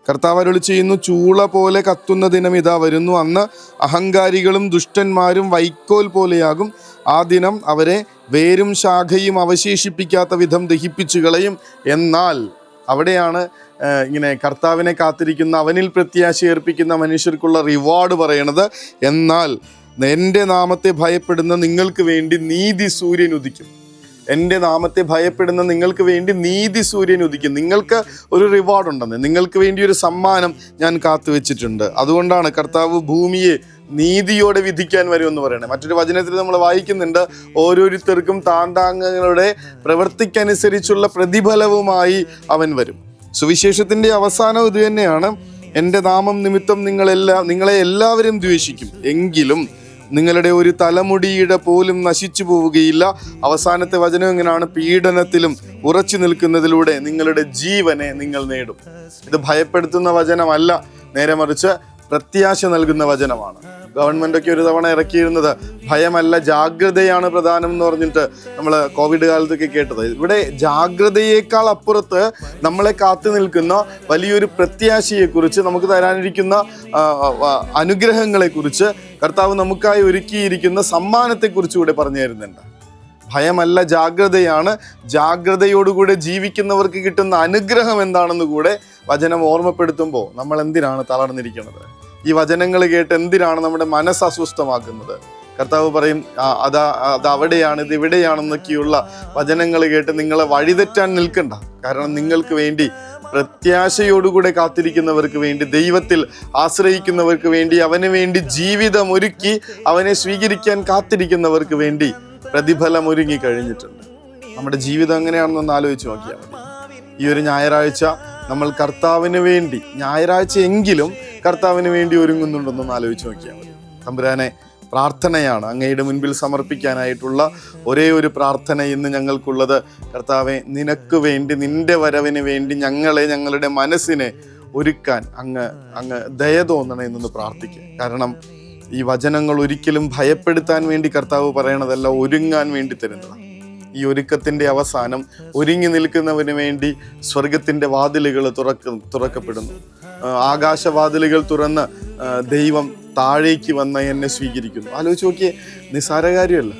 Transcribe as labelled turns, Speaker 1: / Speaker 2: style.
Speaker 1: കർത്താവ് അരുളി ചെയ്യുന്നു, ചൂള പോലെ കത്തുന്ന ദിനം ഇതാ വരുന്നു. അന്ന് അഹങ്കാരികളും ദുഷ്ടന്മാരും വൈക്കോൽ പോലെയാകും. ആ ദിനം അവരെ വേരും ശാഖയും അവശേഷിപ്പിക്കാത്ത വിധം ദഹിപ്പിച്ചു കളയും. എന്നാൽ അവിടെയാണ് ഇങ്ങനെ കർത്താവിനെ കാത്തിരിക്കുന്ന, അവനിൽ പ്രത്യാശ ഏർപ്പിക്കുന്ന മനുഷ്യർക്കുള്ള റിവാർഡ് പറയണത്. എന്നാൽ എൻ്റെ നാമത്തെ ഭയപ്പെടുന്ന നിങ്ങൾക്ക് വേണ്ടി നീതി സൂര്യൻ ഉദിക്കും. എൻ്റെ നാമത്തെ ഭയപ്പെടുന്ന നിങ്ങൾക്ക് വേണ്ടി നീതി സൂര്യൻ ഉദിക്കും. നിങ്ങൾക്ക് ഒരു റിവാർഡ് ഉണ്ടെന്ന്, നിങ്ങൾക്ക് വേണ്ടി ഒരു സമ്മാനം ഞാൻ കാത്തുവെച്ചിട്ടുണ്ട്. അതുകൊണ്ടാണ് കർത്താവ് ഭൂമിയെ നീതിയോടെ വിധിക്കാൻ വരുമെന്ന് പറയണേ. മറ്റൊരു വചനത്തിൽ നമ്മൾ വായിക്കുന്നുണ്ട്, ഓരോരുത്തർക്കും താന്താങ്ങളുടെ പ്രവൃത്തിക്കനുസരിച്ചുള്ള പ്രതിഫലവുമായി അവൻ വരും. സുവിശേഷത്തിൻ്റെ അവസാനം ഇത് തന്നെയാണ്. എൻ്റെ നാമം നിമിത്തം നിങ്ങളെ എല്ലാവരും ദ്വേഷിക്കും, എങ്കിലും നിങ്ങളുടെ ഒരു തലമുടിയുടെ പോലും നശിച്ചു പോവുകയില്ല. അവസാനത്തെ വചനം എങ്ങനെയാണ്? പീഡനത്തിലും ഉറച്ചു നിൽക്കുന്നതിലൂടെ നിങ്ങളുടെ ജീവനെ നിങ്ങൾ നേടും. ഇത് ഭയപ്പെടുത്തുന്ന വചനമല്ല, നേരെ മറിച്ച് പ്രത്യാശ നൽകുന്ന വചനമാണ്. ഗവൺമെൻറ്റൊക്കെ ഒരു തവണ ഇറക്കിയിരുന്നത് ഭയമല്ല ജാഗ്രതയാണ് പ്രധാനം എന്ന് പറഞ്ഞിട്ട് നമ്മൾ കോവിഡ് കാലത്തൊക്കെ കേട്ടത്. ഇവിടെ ജാഗ്രതയേക്കാൾ അപ്പുറത്ത് നമ്മളെ കാത്തു നിൽക്കുന്ന വലിയൊരു പ്രത്യാശയെക്കുറിച്ച്, നമുക്ക് തരാനിരിക്കുന്ന അനുഗ്രഹങ്ങളെക്കുറിച്ച്, കർത്താവ് നമുക്കായി ഒരുക്കിയിരിക്കുന്ന സമ്മാനത്തെക്കുറിച്ച് കൂടെ പറഞ്ഞു തരുന്നുണ്ട്. ഭയമല്ല ജാഗ്രതയാണ്. ജാഗ്രതയോടുകൂടെ ജീവിക്കുന്നവർക്ക് കിട്ടുന്ന അനുഗ്രഹം എന്താണെന്ന് കൂടെ വചനം ഓർമ്മപ്പെടുത്തുമ്പോൾ നമ്മൾ എന്തിനാണ് തളർന്നിരിക്കുന്നത്? ഈ വചനങ്ങൾ കേട്ട് എന്തിനാണ് നമ്മുടെ മനസ്സ് അസ്വസ്ഥമാക്കുന്നത്? കർത്താവ് പറയും, അത് അവിടെയാണ്, ഇത് ഇവിടെയാണെന്നൊക്കെയുള്ള വചനങ്ങൾ കേട്ട് നിങ്ങളെ വഴിതെറ്റാൻ നിൽക്കണ്ട. കാരണം നിങ്ങൾക്ക് വേണ്ടി, പ്രത്യാശയോടുകൂടെ കാത്തിരിക്കുന്നവർക്ക് വേണ്ടി, ദൈവത്തിൽ ആശ്രയിക്കുന്നവർക്ക് വേണ്ടി, അവന് വേണ്ടി ജീവിതം ഒരുക്കി അവനെ സ്വീകരിക്കാൻ കാത്തിരിക്കുന്നവർക്ക് വേണ്ടി പ്രതിഫലം ഒരുങ്ങി കഴിഞ്ഞിട്ടുണ്ട്. നമ്മുടെ ജീവിതം എങ്ങനെയാണെന്നൊന്ന് ആലോചിച്ച് നോക്കിയാൽ മതി. ഈ ഒരു ഞായറാഴ്ച നമ്മൾ കർത്താവിന് വേണ്ടി, ഞായറാഴ്ച എങ്കിലും കർത്താവിന് വേണ്ടി ഒരുങ്ങുന്നുണ്ടെന്നൊന്ന് ആലോചിച്ച് നോക്കിയാൽ മതി. തമ്പുരാനെ, പ്രാർത്ഥനയാണ് അങ്ങയുടെ മുൻപിൽ സമർപ്പിക്കാനായിട്ടുള്ള ഒരേ ഒരു പ്രാർത്ഥന ഇന്ന് ഞങ്ങൾക്കുള്ളത്. കർത്താവെ, നിനക്ക് വേണ്ടി, നിന്റെ വരവിന് വേണ്ടി ഞങ്ങളുടെ മനസ്സിനെ ഒരുക്കാൻ അങ്ങ് ദയ തോന്നണേ എന്നൊന്ന് പ്രാർത്ഥിക്കുക. കാരണം ഈ വചനങ്ങൾ ഒരിക്കലും ഭയപ്പെടുത്താൻ വേണ്ടി കർത്താവ് പറയണതല്ല, ഒരുങ്ങാൻ വേണ്ടി തരുന്നതാണ്. ഈ ഒരുക്കത്തിൻ്റെ അവസാനം ഒരുങ്ങി നിൽക്കുന്നവന് വേണ്ടി സ്വർഗത്തിൻ്റെ വാതിലുകൾ തുറക്കപ്പെടുന്നു. ആകാശവാതിലുകൾ തുറന്ന് ദൈവം താഴേക്ക് വന്ന് എന്നെ സ്വീകരിക്കുന്നു. ആലോചിച്ച് നോക്കിയേ, നിസ്സാര കാര്യമല്ല.